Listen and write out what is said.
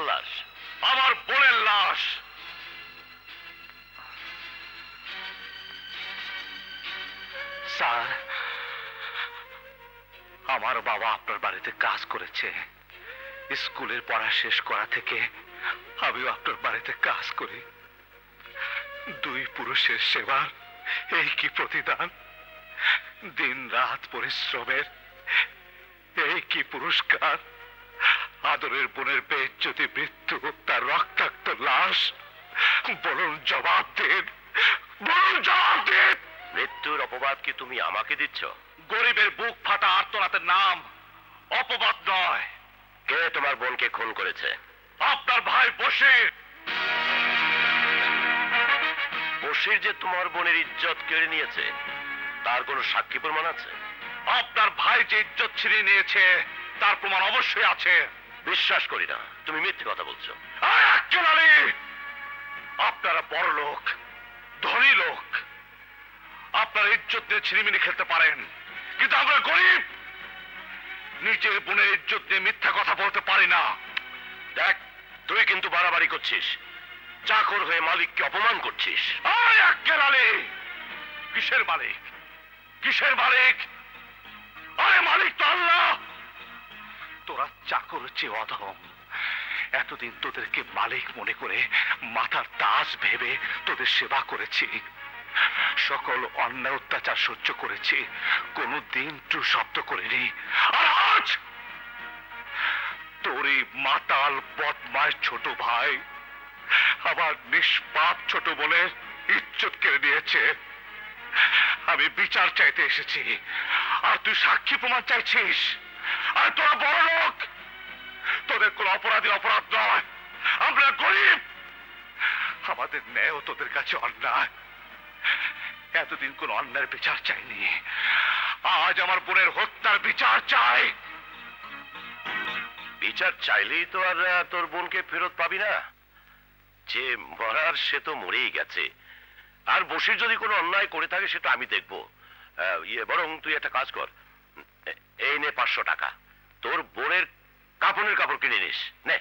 কার লাশ? আমার বোনের লাশ। স্যার, আমার বাবা আপনার বাড়িতে কাজ করেছে। স্কুলের পড়া শেষ করা থেকে আমিও আপনার বাড়িতে কাজ করি। দুই পুরুষের সেবার এই কি প্রতিদান, দিন রাত পরিশ্রমের এই কি পুরস্কার। আদরের বোনের বেইজ্জতি মৃত্যু, তার রক্তাক্ত লাশ। বলুন জবাব দিন, বলুন জবাব দিন। মৃত্যুর অপবাদ কি তুমি আমাকে দিচ্ছ? গরিবের বুক ফাটা আর্তনাদের নাম অপবাদ নয়। কে তোমার বোনকে খুন করেছে? আপনার ভাই বশির। বশির যে তোমার বোনের ইজ্জত কেড়ে নিয়েছে, তার কোনো সাক্ষী প্রমাণ আছে? আপনার ভাই যে ইজ্জত ছিনিয়ে নিয়েছে তার প্রমাণ অবশ্যই আছে। বিশ্বাস করি না, তুমি মিথ্যে কথা বলছো। আপনারা বড় লোক, ধনী লোক, আপনার ইজ্জত নিয়ে ছিনিমিনি খেলতে পারেন, কিন্তু আমরা গরিব, নিজের বোনের ইজ্জত নিয়ে মিথ্যা কথা বলতে পারি না। দেখ, তুই কিন্তু বাড়াবাড়ি করছিস। চাকর হয়ে মালিককে অপমান করছিস। আক্কেল আলী, কিসের মালিক? কিসের মালিক? আরে মালিক তো আল্লাহ। তোরা চাকর চেয়ে অধম। এতদিন তোদেরকে মালিক মনে করে মাথার তাজ ভেবে তোদের সেবা করেছি, সকল অন্যায় অত্যাচার সহ্য করেছি, কোনদিন টু শব্দ করিনি। আর আজ তোরই মাতাল বদমাশ ছোট ভাই আমার নিষ্পাপ ছোট বোনের ইজ্জত কেড়ে নিয়েছে। আমি বিচার চাইতে এসেছি, আর তুই সাক্ষী প্রমাণ চাইছিস। আর তোরা বড় লোক, তোদের কোন অপরাধী অপরাধ নয়। আমরা গরিব, আমাদের ন্যায় তোদের কাছে অন্যায়। এতদিন কোন অন্যায়ের বিচার চাইনি, আজ আমার বোনের হত্যার বিচার চাই। বিচার চাইলেই তো আর তোর বোনকে ফেরত পাবি না। যে মরার সে তো মরেই গেছে। আর বশির যদি কোনো অন্যায় করে থাকে সেটা আমি দেখবো। বরং তুই একটা কাজ কর, এই নে 500 টাকা, তোর বোনের কাপড়ের কাপড় কিনে নিস। নে।